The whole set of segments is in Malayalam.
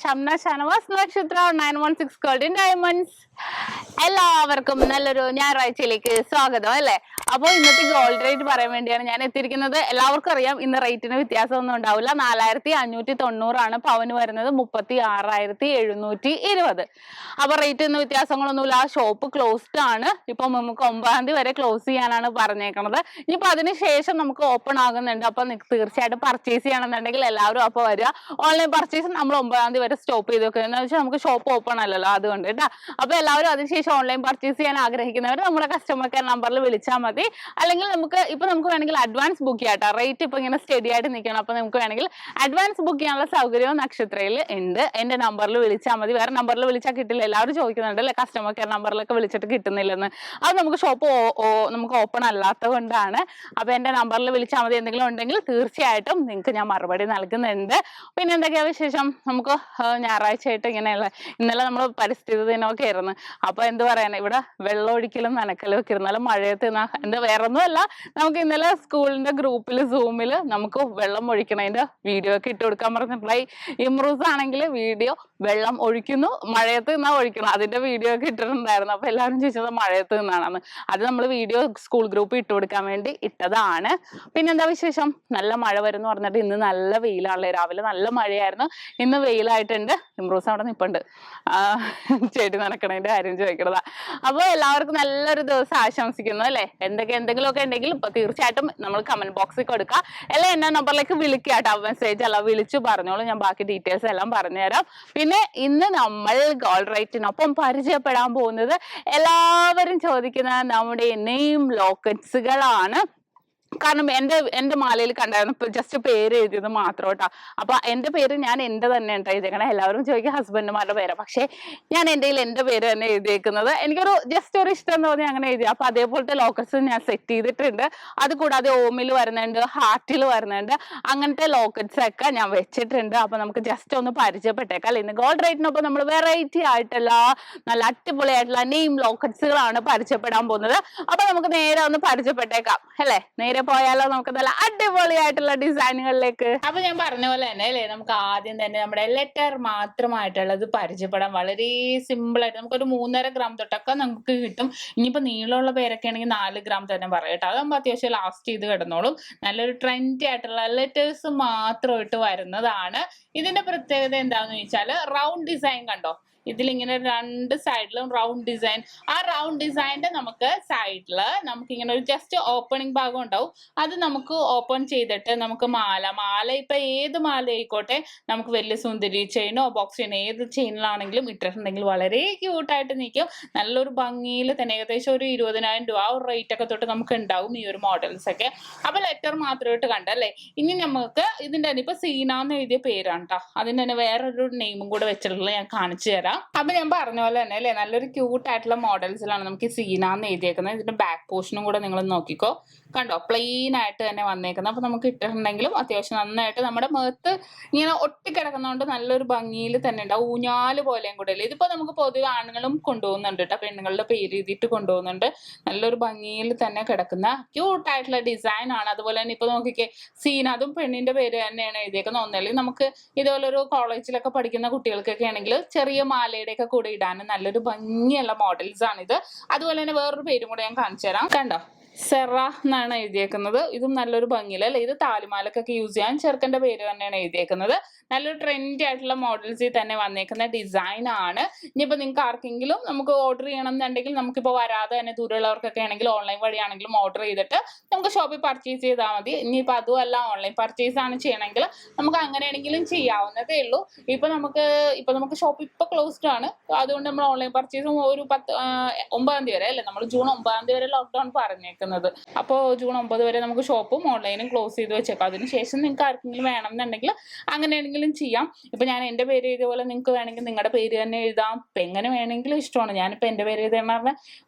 ഷംന ഷാനവാസ് നക്ഷത്ര 916 ഗോൾഡൻ ഡയമണ്ട്സ്. എല്ലാവർക്കും നല്ലൊരു ഞായറാഴ്ചയിലേക്ക് സ്വാഗതം അല്ലേ. അപ്പോൾ ഇന്നത്തെ ഗോൾഡ് റേറ്റ് പറയാൻ വേണ്ടിയാണ് ഞാൻ എത്തിയിരിക്കുന്നത്. എല്ലാവർക്കും അറിയാം ഇന്ന് റേറ്റിന് വ്യത്യാസമൊന്നും ഉണ്ടാവില്ല. 4590 പവന് വരുന്നത് 36,720. അപ്പൊ റേറ്റ് ഇന്ന് വ്യത്യാസങ്ങളൊന്നുമില്ല. ആ ഷോപ്പ് ക്ലോസ്ഡ് ആണ്. ഇപ്പൊ നമുക്ക് 9-ാം തീയതി വരെ ക്ലോസ് ചെയ്യാനാണ് പറഞ്ഞേക്കണത്. ഇനിയിപ്പോ അതിനുശേഷം നമുക്ക് ഓപ്പൺ ആകുന്നുണ്ട്. അപ്പൊ തീർച്ചയായിട്ടും പർച്ചേസ് ചെയ്യണമെന്നുണ്ടെങ്കിൽ എല്ലാവരും അപ്പൊ വരിക. ഓൺലൈൻ പർച്ചേസ് നമ്മൾ 9-ാം തീയതി വരെ സ്റ്റോപ്പ് ചെയ്ത് വെക്കുക. എന്ന് വെച്ചാൽ നമുക്ക് ഷോപ്പ് ഓപ്പൺ അല്ലല്ലോ, അതുകൊണ്ട് കേട്ടോ. അപ്പൊ എല്ലാവരും അതിനുശേഷം ഓൺലൈൻ പർച്ചേസ് ചെയ്യാൻ ആഗ്രഹിക്കുന്നവർ നമ്മുടെ കസ്റ്റമർ കെയർ നമ്പറിൽ വിളിച്ചാൽ മതി. അല്ലെങ്കിൽ നമുക്ക് വേണമെങ്കിൽ അഡ്വാൻസ് ബുക്ക് ചെയ്യാം. റേറ്റ് ഇപ്പൊ ഇങ്ങനെ സ്റ്റഡി ആയിട്ട് നിൽക്കണം. അപ്പൊ നമുക്ക് വേണമെങ്കിൽ അഡ്വാൻസ് ബുക്ക് ചെയ്യാനുള്ള സൗകര്യവും നക്ഷത്രയിൽ ഉണ്ട്. എന്റെ നമ്പറിൽ വിളിച്ചാൽ മതി. വേറെ നമ്പറിൽ വിളിച്ചാൽ കിട്ടില്ല. എല്ലാവരും ചോദിക്കുന്നുണ്ട് അല്ലെ, കസ്റ്റമർ കെയർ നമ്പറിലൊക്കെ വിളിച്ചിട്ട് കിട്ടുന്നില്ലെന്ന്. അത് നമുക്ക് ഷോപ്പ് നമുക്ക് ഓപ്പൺ അല്ലാത്തത് കൊണ്ടാണ്. അപ്പൊ എന്റെ നമ്പറിൽ വിളിച്ചാൽ മതി. എന്തെങ്കിലും ഉണ്ടെങ്കിൽ തീർച്ചയായിട്ടും നിങ്ങൾക്ക് ഞാൻ മറുപടി നൽകുന്നുണ്ട്. പിന്നെ എന്തൊക്കെയാ വിശേഷം? നമുക്ക് ഞായറാഴ്ച ആയിട്ട് ഇങ്ങനെയുള്ള ഇന്നലെ നമ്മൾ പരിസ്ഥിതി ദിനമൊക്കെ ആയിരുന്നു. അപ്പൊ എന്ത് പറയാനാ, ഇവിടെ വെള്ളം ഒഴിക്കലും നനക്കലും ഒക്കെ ഇരുന്നാലും മഴയത്ത് എന്താ വേറൊന്നുമല്ല, നമുക്ക് ഇന്നലെ സ്കൂളിന്റെ ഗ്രൂപ്പിൽ സൂമിൽ നമുക്ക് വെള്ളം ഒഴിക്കണതിന്റെ വീഡിയോ ഒക്കെ ഇട്ട് കൊടുക്കാൻ പറഞ്ഞിട്ടുണ്ടായി. ഇമ്രൂസ് ആണെങ്കിൽ വീഡിയോ വെള്ളം ഒഴിക്കുന്നു, മഴയത്ത് നിന്നാ ഒഴിക്കണം, അതിന്റെ വീഡിയോ ഒക്കെ ഇട്ടിട്ടുണ്ടായിരുന്നു. അപ്പൊ എല്ലാവരും ചോദിച്ചത് മഴയത്ത് നിന്നാണെന്ന്. അത് നമ്മൾ വീഡിയോ സ്കൂൾ ഗ്രൂപ്പ് ഇട്ട് കൊടുക്കാൻ വേണ്ടി ഇട്ടതാണ്. പിന്നെന്താ വിശേഷം? നല്ല മഴ വരുന്നു പറഞ്ഞിട്ട് ഇന്ന് നല്ല വെയിലാണല്ലേ. രാവിലെ നല്ല മഴയായിരുന്നു, ഇന്ന് വെയിലായിട്ടുണ്ട്. ഇമ്രൂസ് അവിടെ നിൽപ്പുണ്ട്, ചെടി നനക്കണതിന്റെ കാര്യം ചോദിക്കണതാ. അപ്പൊ എല്ലാവർക്കും നല്ലൊരു ദിവസം ആശംസിക്കുന്നു അല്ലെ. എന്തെങ്കിലുമൊക്കെ ഉണ്ടെങ്കിൽ ഇപ്പൊ തീർച്ചയായിട്ടും നമ്മൾ കമന്റ് ബോക്സിൽ കൊടുക്കുക. അല്ലെ എന്നെ നമ്പറിലേക്ക് വിളിക്കുക കേട്ടോ. മെസ്സേജ് അല്ല, വിളിച്ചു പറഞ്ഞോളൂ, ഞാൻ ബാക്കി ഡീറ്റെയിൽസ് എല്ലാം പറഞ്ഞുതരാം. പിന്നെ ഇന്ന് നമ്മൾ ഗോൾഡ് റേറ്റിനൊപ്പം പരിചയപ്പെടാൻ പോകുന്നത് എല്ലാവരും ചോദിക്കുന്ന നമ്മുടെ നെയിം ലോക്കറ്റ്സുകളാണ്. കാരണം എന്റെ മാലയിൽ കണ്ടായിരുന്നു ജസ്റ്റ് പേര് എഴുതിയത് മാത്രം കേട്ടോ. അപ്പൊ എന്റെ പേര് ഞാൻ എന്റെ തന്നെ ഉണ്ടാ എഴുതിയേക്കണേ. എല്ലാവരും ചോദിക്കുക ഹസ്ബൻഡുമാരുടെ പേരാ, പക്ഷെ ഞാൻ എന്റെ പേര് തന്നെ എഴുതിയേക്കുന്നത്. എനിക്കൊരു ജസ്റ്റ് ഒരു ഇഷ്ടം തോന്നി അങ്ങനെ എഴുതി. അപ്പൊ അതേപോലത്തെ ലോക്കറ്റ്സ് ഞാൻ സെറ്റ് ചെയ്തിട്ടുണ്ട്. അത് കൂടാതെ ഓമിൽ വരുന്നുണ്ട്, ഹാർട്ടിൽ വരുന്നുണ്ട്, അങ്ങനത്തെ ലോക്കറ്റ്സ് ഒക്കെ ഞാൻ വെച്ചിട്ടുണ്ട്. അപ്പൊ നമുക്ക് ജസ്റ്റ് ഒന്ന് പരിചയപ്പെട്ടേക്കാം. ഇന്ന് ഗോൾഡ് റേറ്റിനൊപ്പം നമ്മൾ വെറൈറ്റി ആയിട്ടുള്ള നല്ല അടിപൊളിയായിട്ടുള്ള നെയിം ലോക്കറ്റ്സുകളാണ് പരിചയപ്പെടാൻ പോകുന്നത്. അപ്പൊ നമുക്ക് നേരെ ഒന്ന് പരിചയപ്പെട്ടേക്കാം അല്ലെ. നേരെ പോയാലോ നമുക്ക് നല്ല അടിപൊളിയായിട്ടുള്ള ഡിസൈനുകളിലേക്ക്. അപ്പൊ ഞാൻ പറഞ്ഞ പോലെ തന്നെ അല്ലെ, നമുക്ക് ആദ്യം തന്നെ നമ്മുടെ ലെറ്റർ മാത്രമായിട്ടുള്ളത് പരിചയപ്പെടാൻ വളരെ സിമ്പിൾ ആയിട്ട് നമുക്കൊരു 3.5 ഗ്രാം തൊട്ടൊക്കെ നമുക്ക് കിട്ടും. ഇനിയിപ്പോ നീളമുള്ള പേരൊക്കെ ആണെങ്കിൽ 4 ഗ്രാം തന്നെ പറയട്ടോ. അതാകുമ്പോൾ അത്യാവശ്യം ലാസ്റ്റ് ചെയ്ത് കിടന്നോളും. നല്ലൊരു ട്രെൻഡി ആയിട്ടുള്ള ലെറ്റേഴ്സ് മാത്രമായിട്ട് വരുന്നതാണ്. ഇതിന്റെ പ്രത്യേകത എന്താണെന്ന് ചോദിച്ചാൽ റൗണ്ട് ഡിസൈൻ കണ്ടോ. ഇതിലിങ്ങനെ 2 സൈഡിലും റൗണ്ട് ഡിസൈൻ. ആ റൗണ്ട് ഡിസൈനിന്റെ നമുക്ക് സൈഡില് നമുക്ക് ഇങ്ങനെ ഒരു ജസ്റ്റ് ഓപ്പണിംഗ് ഭാഗം ഉണ്ടാവും. അത് നമുക്ക് ഓപ്പൺ ചെയ്തിട്ട് നമുക്ക് മാല ഇപ്പൊ ഏത് മാല ആയിക്കോട്ടെ, നമുക്ക് വലിയ സുന്ദരി ചെയിനോ ബോക്സ് ചെയിനോ ഏത് ചെയിനിലാണെങ്കിലും ഇട്ടിട്ടുണ്ടെങ്കിൽ വളരെ ക്യൂട്ടായിട്ട് നിൽക്കും. നല്ലൊരു ഭംഗിയിൽ തന്നെ ഏകദേശം ഒരു 20,000 രൂപ ആ ഒരു റേറ്റ് ഒക്കെ തൊട്ട് നമുക്ക് ഉണ്ടാവും ഈ ഒരു മോഡൽസ് ഒക്കെ. അപ്പൊ ലെറ്റർ മാത്രമായിട്ട് കണ്ടല്ലേ. ഇനി നമുക്ക് ഇതിന്റെ തന്നെ ഇപ്പൊ സീനാന്ന് എഴുതിയ പേരാണ് കേട്ടോ. അതിന് തന്നെ വേറൊരു നെയിമും കൂടെ വെച്ചിട്ടുള്ളത് ഞാൻ കാണിച്ചു തരാം. അപ്പൊ ഞാൻ പറഞ്ഞ പോലെ തന്നെ അല്ലെ, നല്ലൊരു ക്യൂട്ട് ആയിട്ടുള്ള മോഡൽസിലാണ് നമുക്ക് സീനാന്ന് എഴുതിയേക്കുന്നത്. ഇതിന്റെ ബാക്ക് പോർഷനും കൂടെ നിങ്ങൾ നോക്കിക്കോ. കണ്ടോ, പ്ലെയിൻ ആയിട്ട് തന്നെ വന്നേക്കുന്നത്. അപ്പൊ നമുക്ക് ഇട്ടിട്ടുണ്ടെങ്കിലും അത്യാവശ്യം നന്നായിട്ട് നമ്മുടെ മുഖത്ത് ഇങ്ങനെ ഒട്ടിക്കിടക്കുന്നതുകൊണ്ട് നല്ലൊരു ഭംഗിയിൽ തന്നെ ഉണ്ടാവും. ഊഞ്ഞാല് പോലെയും കൂടെ അല്ലേ. ഇതിപ്പോ നമുക്ക് പൊതുവെ ആണുങ്ങളും കൊണ്ടുപോകുന്നുണ്ട് കേട്ടോ, പെണ്ണുങ്ങളുടെ പേര് എഴുതിയിട്ട് കൊണ്ടുപോകുന്നുണ്ട്. നല്ലൊരു ഭംഗിയിൽ തന്നെ കിടക്കുന്ന ക്യൂട്ട് ആയിട്ടുള്ള ഡിസൈൻ ആണ്. അതുപോലെ തന്നെ ഇപ്പൊ നോക്കിക്കേ, സീന, അതും പെണ്ണിന്റെ പേര് തന്നെയാണ് എഴുതിയേക്കുന്നത്. ഒന്നല്ലെങ്കിൽ നമുക്ക് ഇതുപോലെ ഒരു കോളേജിലൊക്കെ പഠിക്കുന്ന കുട്ടികൾക്കൊക്കെ ആണെങ്കിൽ ചെറിയ മാലയുടെ ഒക്കെ കൂടെ ഇടാനും നല്ലൊരു ഭംഗിയുള്ള മോഡൽസ് ആണിത്. അതുപോലെ തന്നെ വേറൊരു പേരും കൂടെ ഞാൻ കാണിച്ചു തരാം. കണ്ടോ, സെറ എന്നാണ് എഴുതിയേക്കുന്നത്. ഇതും നല്ലൊരു ഭംഗിയില്ല അല്ലെ. ഇത് താലിമാലക്കൊക്കെ യൂസ് ചെയ്യാൻ ചെറുക്കന്റെ പേര് തന്നെയാണ് എഴുതിയേക്കുന്നത്. നല്ലൊരു ട്രെൻഡി ആയിട്ടുള്ള മോഡൽസിൽ തന്നെ വന്നേക്കുന്ന ഡിസൈൻ ആണ്. ഇനിയിപ്പോ നിങ്ങൾക്ക് ആർക്കെങ്കിലും നമുക്ക് ഓർഡർ ചെയ്യണം എന്നുണ്ടെങ്കിൽ നമുക്കിപ്പോ വരാതെ തന്നെ ദൂരമുള്ളവർക്കൊക്കെ ആണെങ്കിൽ ഓൺലൈൻ വഴിയാണെങ്കിലും ഓർഡർ ചെയ്തിട്ട് നമുക്ക് ഷോപ്പിൽ പർച്ചേസ് ചെയ്താൽ മതി. ഇനിയിപ്പോ അതുമല്ല ഓൺലൈൻ പർച്ചേസ് ആണ് ചെയ്യണമെങ്കിൽ നമുക്ക് അങ്ങനെയാണെങ്കിലും ചെയ്യാവുന്നതേ ഉള്ളൂ. ഇപ്പൊ നമുക്ക് ഷോപ്പ് ഇപ്പൊ ക്ലോസ്ഡ് ആണ്. അതുകൊണ്ട് നമ്മൾ ഓൺലൈൻ പർച്ചേസും ഒരു 9-ാം തീയതി വരെ അല്ലെ, നമ്മൾ ജൂൺ 9-ാം തീയതി വരെ ലോക്ക്ഡൌൺ പറഞ്ഞേക്കുന്നത്. അപ്പോൾ ജൂൺ 9 വരെ നമുക്ക് ഷോപ്പും ഓൺലൈനും ക്ലോസ് ചെയ്ത് വെച്ചേക്കാം. അതിനുശേഷം നിങ്ങൾക്ക് ആർക്കെങ്കിലും വേണമെന്നുണ്ടെങ്കിൽ അങ്ങനെയാണെങ്കിലും ചെയ്യാം. ഇപ്പൊ ഞാൻ എന്റെ പേര് എഴുതിയ പോലെ നിങ്ങൾക്ക് വേണമെങ്കിൽ നിങ്ങളുടെ പേര് തന്നെ എഴുതാം. ഇപ്പൊ എങ്ങനെ വേണമെങ്കിലും ഇഷ്ടമാണ്. ഞാനിപ്പോ എന്റെ പേര് എഴുതാൻ പറഞ്ഞാൽ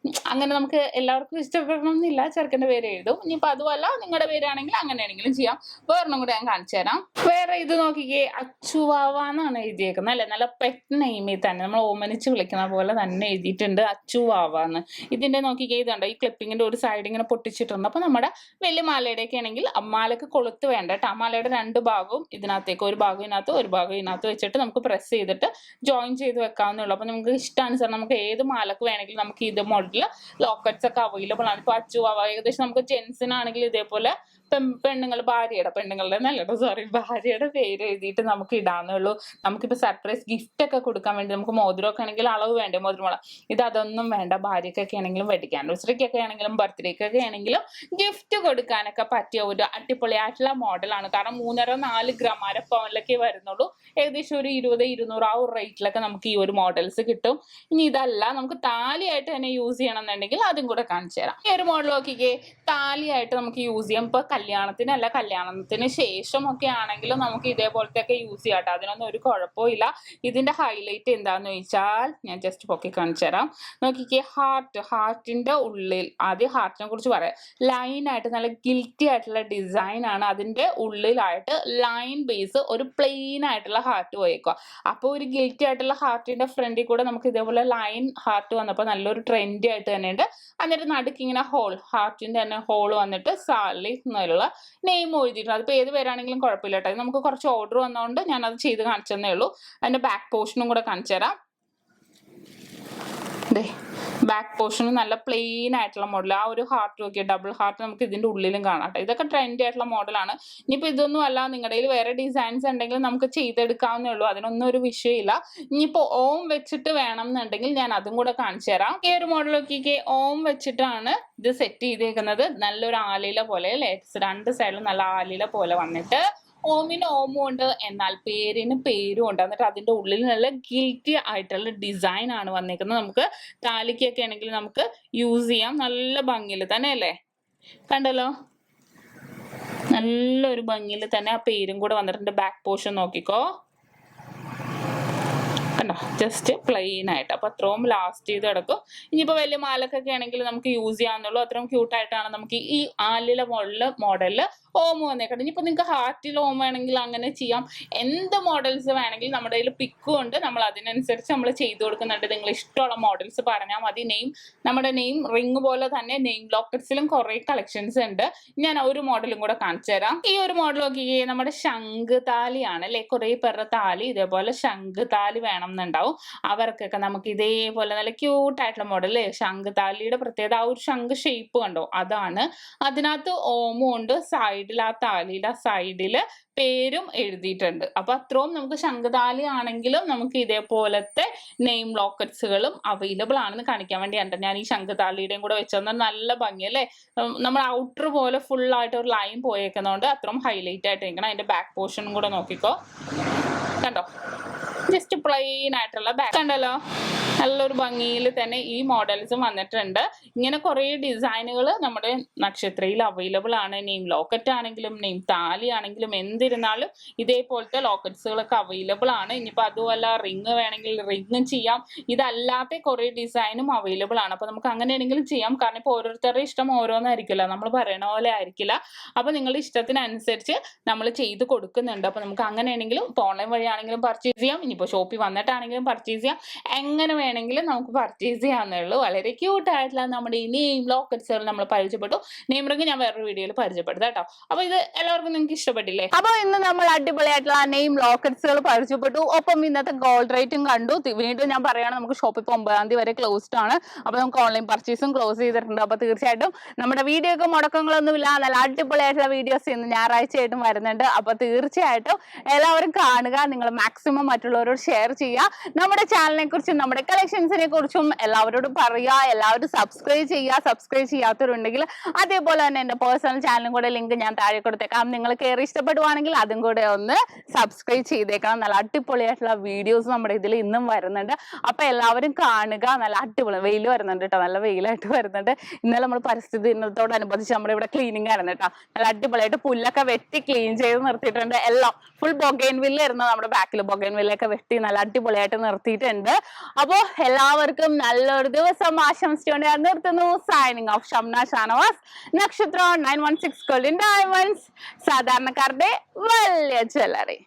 അങ്ങനെ നമുക്ക് എല്ലാവർക്കും ഇഷ്ടപ്പെടണം എന്നില്ല, ചെറുക്കന്റെ പേര് എഴുതും. ഇനിയിപ്പോ അതുമല്ല നിങ്ങളുടെ പേരാണെങ്കിൽ അങ്ങനെയാണെങ്കിലും ചെയ്യാം. വേറൊന്നും കൂടെ ഞാൻ കാണിച്ചു തരാം. വേറെ ഇത് നോക്കിക്കേ, അച്ചുവാവാന്നാണ് എഴുതിയേക്കുന്നത് അല്ലെ. നല്ല പെറ്റ് നെയിമിൽ തന്നെ നമ്മൾ ഓമനിച്ച് വിളിക്കുന്ന പോലെ തന്നെ എഴുതിയിട്ടുണ്ട്, അച്ചുവാവാന്ന്. ഇതിന്റെ നോക്കിക്കേ, ഇതുണ്ട് ഈ ക്ലിപ്പിങ്ങിന്റെ ഒരു സൈഡ് ഇങ്ങനെ പൊട്ടിച്ചിട്ടുണ്ട്. അപ്പൊ നമ്മുടെ വലിയ മാലയുടെയൊക്കെ ആണെങ്കിൽ മാലക്ക് കൊളുത്ത് വേണ്ട കേട്ടോ. മാലയുടെ 2 ഭാഗവും ഇതിനകത്തേക്ക്, ഒരു ഭാഗം ഇതിനകത്ത് ഒരു ഭാഗം ഇതിനകത്ത് വെച്ചിട്ട് നമുക്ക് പ്രസ് ചെയ്തിട്ട് ജോയിൻ ചെയ്ത് വെക്കാവുന്നേ ഉള്ളൂ. അപ്പോൾ നമുക്ക് ഇഷ്ടാനുസരണം നമുക്ക് ഏത് മാലക്ക് വേണമെങ്കിലും നമുക്ക് ഇത് മോഡലിൽ ലോക്കറ്റ്സ് ഒക്കെ അവൈലബിൾ ആണ്. ഇപ്പോൾ അച്ചു ഏകദേശം നമുക്ക് ജെൻസിനാണെങ്കിൽ ഇതേപോലെ പെണ്ണുങ്ങൾ പെണ്ണുങ്ങളുടെ നല്ലട്ടോ ഭാര്യയുടെ പേര് എഴുതിയിട്ട് നമുക്ക് ഇടാന്നേ ഉള്ളൂ. നമുക്കിപ്പോൾ സർപ്രൈസ് ഗിഫ്റ്റ് ഒക്കെ കൊടുക്കാൻ വേണ്ടി നമുക്ക് മോതിരമൊക്കെ ആണെങ്കിൽ അളവ് വേണ്ടേ മോതിരമുള, അതൊന്നും വേണ്ട. ഭാര്യക്കൊക്കെ ആണെങ്കിലും വെഡിങ് ആനിവേഴ്സറിക്കൊക്കെ ആണെങ്കിലും ബർത്ത്ഡേക്കൊക്കെ ആണെങ്കിലും ഗിഫ്റ്റ് കൊടുക്കാനൊക്കെ പറ്റിയ ഒരു അടിപൊളിയായിട്ടുള്ള മോഡലാണ്. കാരണം 3.5-4 ഗ്രാം അരപ്പവനിലൊക്കെ വരുന്നുള്ളൂ. ഏകദേശം ഒരു 20-200 ആ ഒരു റേറ്റിലൊക്കെ നമുക്ക് ഈ ഒരു മോഡൽസ് കിട്ടും. ഇനി ഇതല്ല നമുക്ക് താലിയായിട്ട് തന്നെ യൂസ് ചെയ്യണം എന്നുണ്ടെങ്കിൽ അതും കൂടെ കാണിച്ചു തരാം. ഈ ഒരു മോഡൽ നോക്കിക്കേ, താലിയായിട്ട് നമുക്ക് യൂസ് ചെയ്യാം. ഇപ്പൊ കല്യാണത്തിനല്ല, കല്യാണത്തിന് ശേഷം ഒക്കെ ആണെങ്കിലും നമുക്ക് ഇതേപോലത്തെ ഒക്കെ യൂസ് ചെയ്യാം കേട്ടോ. അതിനൊന്നും ഒരു കുഴപ്പമില്ല. ഇതിന്റെ ഹൈലൈറ്റ് എന്താന്ന് ചോദിച്ചാൽ ഞാൻ ജസ്റ്റ് പൊക്കി കാണിച്ചു തരാം. നോക്കിക്കേ, ഹാർട്ടിന്റെ ഉള്ളിൽ, ആദ്യം ഹാർട്ടിനെ കുറിച്ച് പറയാം. ലൈനായിട്ട് നല്ല ഗിൽറ്റി ആയിട്ടുള്ള ഡിസൈൻ ആണ്. അതിന്റെ ഉള്ളിലായിട്ട് ലൈൻ ബേസ് ഒരു പ്ലെയിൻ ആയിട്ടുള്ള ഹാർട്ട് പോയേക്കുക. അപ്പോൾ ഒരു ഗിൽറ്റി ആയിട്ടുള്ള ഹാർട്ടിന്റെ ഫ്രണ്ടിൽ കൂടെ നമുക്ക് ഇതേപോലെ ലൈൻ ഹാർട്ട് വന്നപ്പോൾ നല്ലൊരു ട്രെൻഡി ആയിട്ട് തന്നെയുണ്ട്. എന്നിട്ട് നടുക്ക് ഇങ്ങനെ ഹാർട്ടിന്റെ തന്നെ ഹോൾ വന്നിട്ട് സാലി എന്നുള്ള നെയിം എഴുതിയിട്ടുണ്ട്. അതിപ്പോൾ ഏത് പേരാണെങ്കിലും കുഴപ്പമില്ല കേട്ടോ. നമുക്ക് കുറച്ച് ഓർഡർ വന്നതുകൊണ്ട് ഞാനത് ചെയ്ത് കാണിച്ചതന്നേ ഉള്ളൂ. അതിന്റെ ബാക്ക് പോർഷനും കൂടെ കാണിച്ചു തരാം. ബാക്ക് പോർഷനും നല്ല പ്ലെയിൻ ആയിട്ടുള്ള മോഡൽ. ആ ഒരു ഹാർട്ട് നോക്കിയ ഡബിൾ ഹാർട്ട് നമുക്ക് ഇതിന്റെ ഉള്ളിലും കാണാം. ഇതൊക്കെ ട്രെൻഡി ആയിട്ടുള്ള മോഡലാണ്. ഇനിയിപ്പോൾ ഇതൊന്നും അല്ല, നിങ്ങളുടെ കയ്യിൽ വേറെ ഡിസൈൻസ് ഉണ്ടെങ്കിൽ നമുക്ക് ചെയ്തെടുക്കാവുന്നേ ഉള്ളൂ. അതിനൊന്നും ഒരു വിഷയമില്ല. ഇനിയിപ്പോൾ ഓം വെച്ചിട്ട് വേണം എന്നുണ്ടെങ്കിൽ ഞാൻ അതും കൂടെ കാണിച്ചു തരാം. ഈ ഒരു മോഡൽ നോക്കിക്കേ, ഓം വെച്ചിട്ടാണ് ഇത് സെറ്റ് ചെയ്തേക്കുന്നത്. നല്ലൊരു ആലില പോലെ അല്ലേ, 2 സൈഡിലും നല്ല ആലില പോലെ വന്നിട്ട് ഓമിന് ഓമും ഉണ്ട്, എന്നാൽ പേരിന് പേരും ഉണ്ട്. എന്നിട്ട് അതിന്റെ ഉള്ളിൽ നല്ല ഗിൽറ്റി ആയിട്ടുള്ള ഡിസൈൻ ആണ് വന്നേക്കുന്നത്. നമുക്ക് താലിക്കൊക്കെ ആണെങ്കിൽ നമുക്ക് യൂസ് ചെയ്യാം. നല്ല ഭംഗിയിൽ തന്നെ അല്ലേ, കണ്ടല്ലോ, നല്ലൊരു ഭംഗിയിൽ തന്നെ ആ പേരും കൂടെ വന്നിട്ടുണ്ട്. ബാക്ക് പോർഷൻ നോക്കിക്കോ, കണ്ടോ, ജസ്റ്റ് പ്ലെയിൻ ആയിട്ട്. അപ്പൊ അത്രയും ലാസ്റ്റ് ചെയ്ത് കിടക്കും. ഇനിയിപ്പോ വലിയ മാലക്കൊക്കെ ആണെങ്കിൽ നമുക്ക് യൂസ് ചെയ്യാവുന്നുള്ളൂ. അത്രയും ക്യൂട്ടായിട്ടാണ് നമുക്ക് ഈ ആലില മോഡലില് ഓം വന്നേക്കണം. ഇനിയിപ്പോൾ നിങ്ങൾക്ക് ഹാർട്ടിൽ ഓം വേണമെങ്കിൽ അങ്ങനെ ചെയ്യാം. എന്ത് മോഡൽസ് വേണമെങ്കിൽ നമ്മുടെ കയ്യിൽ പിക്കും ഉണ്ട്. നമ്മൾ അതിനനുസരിച്ച് നമ്മൾ ചെയ്തു കൊടുക്കുന്നുണ്ട്. നിങ്ങൾ ഇഷ്ടമുള്ള മോഡൽസ് പറഞ്ഞാൽ മതി. നമ്മുടെ നെയിം റിങ് പോലെ തന്നെ നെയിം ലോക്കറ്റ്സിലും കുറേ കളക്ഷൻസ് ഉണ്ട്. ഞാൻ ഒരു മോഡലും കൂടെ കാണിച്ചു തരാം. ഈ ഒരു മോഡൽ നോക്കിയേ, നമ്മുടെ ശംഖ് താലിയാണ് അല്ലെ. കുറേ പേരുടെ താലി ഇതേപോലെ ശംഖ് താലി വേണം എന്നുണ്ടാവും. അവർക്കൊക്കെ നമുക്ക് ഇതേപോലെ നല്ല ക്യൂട്ടായിട്ടുള്ള മോഡൽ. ശംഖ് താലിയുടെ പ്രത്യേകത ആ ഒരു ശംഖ് ഷേപ്പ് കണ്ടോ, അതാണ്. അതിനകത്ത് ഓമും ഉണ്ട്. സൈഡിൽ ആ താലിയുടെ സൈഡില് പേരും എഴുതിയിട്ടുണ്ട്. അപ്പൊ അത്രയും നമുക്ക് ശംഖുതാലി ആണെങ്കിലും നമുക്ക് ഇതേപോലത്തെ നെയിം ലോക്കറ്റ്സുകളും അവൈലബിൾ ആണെന്ന് കാണിക്കാൻ വേണ്ടിയാണ് ഞാൻ ഈ ശംഖുതാലിയുടെയും കൂടെ വെച്ചത്. നല്ല ഭംഗി അല്ലേ, നമ്മൾ ഔട്ടർ പോലെ ഫുൾ ആയിട്ട് ഒരു ലൈൻ പോയേക്കുന്നതുകൊണ്ട് അത്രയും ഹൈലൈറ്റ് ആയിട്ട് ഇരിക്കണം. അതിന്റെ ബാക്ക് പോർഷനും കൂടെ നോക്കിക്കോ, കണ്ടോ, ജസ്റ്റ് പ്ലെയിൻ ആയിട്ടുള്ള ബാക്ക് കണ്ടല്ലോ. നല്ലൊരു ഭംഗിയിൽ തന്നെ ഈ മോഡൽസും വന്നിട്ടുണ്ട്. ഇങ്ങനെ കുറേ ഡിസൈനുകൾ നമ്മുടെ നക്ഷത്രയിൽ അവൈലബിൾ ആണ്. നെയിം ലോക്കറ്റ് ആണെങ്കിലും നെയിം താലി ആണെങ്കിലും എന്തിരുന്നാലും ഇതേപോലത്തെ ലോക്കറ്റ്സുകളൊക്കെ അവൈലബിൾ ആണ്. ഇനിയിപ്പോൾ അതുമല്ല റിങ് വേണമെങ്കിൽ റിങ്ങും ചെയ്യാം. ഇതല്ലാത്ത കുറേ ഡിസൈനും അവൈലബിൾ ആണ്. അപ്പോൾ നമുക്ക് അങ്ങനെയാണെങ്കിലും ചെയ്യാം. കാരണം ഇപ്പോൾ ഓരോരുത്തരുടെ ഇഷ്ടം ഓരോന്നായിരിക്കില്ല, നമ്മൾ പറയണ പോലെ ആയിരിക്കില്ല. അപ്പോൾ നിങ്ങളുടെ ഇഷ്ടത്തിനനുസരിച്ച് നമ്മൾ ചെയ്ത് കൊടുക്കുന്നുണ്ട്. അപ്പോൾ നമുക്ക് അങ്ങനെയാണെങ്കിലും ഇപ്പോൾ ഓൺലൈൻ വഴിയാണെങ്കിലും പർച്ചേസ് ചെയ്യാം. ഇനിയിപ്പോൾ ഷോപ്പിൽ വന്നിട്ടാണെങ്കിലും പർച്ചേസ് ചെയ്യാം. എങ്ങനെ വേണമെങ്കിലും നമുക്ക് പർച്ചേസ് ചെയ്യാവുന്നേ ഉള്ളൂ. വളരെ ക്യൂട്ടായിട്ടുള്ള നമ്മുടെ ഈ നെയിം ലോക്കറ്റ്സുകൾ നമ്മൾ പരിചയപ്പെട്ടു. നെയിം റിങ് ഞാൻ വേറൊരു വീഡിയോയിൽ പരിചയപ്പെടുത്താം കേട്ടോ. അപ്പൊ ഇത് എല്ലാവർക്കും നിങ്ങൾക്ക് ഇഷ്ടപ്പെട്ടില്ലേ? അപ്പൊ ഇന്ന് നമ്മൾ അടിപൊളിയായിട്ടുള്ള നെയിം ലോക്കറ്റ്സുകൾ പരിചയപ്പെട്ടു. ഒപ്പം ഇന്നത്തെ ഗോൾഡ് റേറ്റും കണ്ടു. വീണ്ടും ഞാൻ പറയുകയാണ്, നമുക്ക് ഷോപ്പ് ഇപ്പോൾ 9-ാം തീയതി വരെ ക്ലോസ്ഡ് ആണ്. അപ്പൊ നമുക്ക് ഓൺലൈൻ പർച്ചേസും ക്ലോസ് ചെയ്തിട്ടുണ്ട്. അപ്പൊ തീർച്ചയായിട്ടും നമ്മുടെ വീഡിയോക്ക് മുടക്കങ്ങളൊന്നുമില്ല. നല്ല അടിപൊളിയായിട്ടുള്ള വീഡിയോസ് ഇന്ന് ഞായറാഴ്ചയായിട്ടും വരുന്നുണ്ട്. അപ്പൊ തീർച്ചയായിട്ടും എല്ലാവരും കാണുക. നിങ്ങൾ മാക്സിമം മറ്റുള്ളവരോട് ഷെയർ ചെയ്യുക. നമ്മുടെ ചാനലിനെ കുറിച്ചും നമ്മുടെ കളക്ഷൻസിനെ കുറിച്ചും എല്ലാവരോടും പറയുക. എല്ലാവരും സബ്സ്ക്രൈബ് ചെയ്യുക. സബ്സ്ക്രൈബ് ചെയ്യാത്തവരുണ്ടെങ്കിൽ അതേപോലെ തന്നെ എൻ്റെ പേഴ്സണൽ ചാനലും കൂടെ ലിങ്ക് ഞാൻ താഴെ കൊടുത്തേക്കാം. നിങ്ങൾ കയറി ഇഷ്ടപ്പെടുവാണെങ്കിൽ അതും കൂടെ ഒന്ന് സബ്സ്ക്രൈബ് ചെയ്തേക്കണം. നല്ല അടിപൊളിയായിട്ടുള്ള വീഡിയോസ് നമ്മുടെ ഇതിൽ ഇന്നും വരുന്നുണ്ട്. അപ്പൊ എല്ലാവരും കാണുക. നല്ല അടിപൊളി വെയിൽ വരുന്നുണ്ട് കേട്ടോ, നല്ല വെയിലായിട്ട് വരുന്നുണ്ട്. ഇന്നലെ നമ്മൾ പരിസ്ഥിതി ദിനത്തോടനുബന്ധിച്ച് നമ്മുടെ ഇവിടെ ക്ലീനിങ് ആയിരുന്നു കേട്ടോ. നല്ല അടിപൊളിയായിട്ട് പുല്ലൊക്കെ വെട്ടി ക്ലീൻ ചെയ്ത് നിർത്തിയിട്ടുണ്ട്. എല്ലാം ഫുൾ ബൊഗൈൻവില്ലായിരുന്നു നമ്മുടെ ബാക്കിൽ. ബൊഗൈൻവില്ലൊക്കെ വെട്ടി നല്ല അടിപൊളിയായിട്ട് നിർത്തിയിട്ടുണ്ട്. അപ്പോ എല്ലാവർക്കും നല്ലൊരു ദിവസം ആശംസിച്ചുകൊണ്ട് ഞാൻ നിർത്തുന്നു. സൈനിങ് ഓഫ് ഷംന ഷാനവാസ്, നക്ഷത്ര 916 ഗോൾഡൻ ഡയമണ്ട്സ്, സാധാരണക്കാരുടെ വലിയ ജ്വല്ലറി.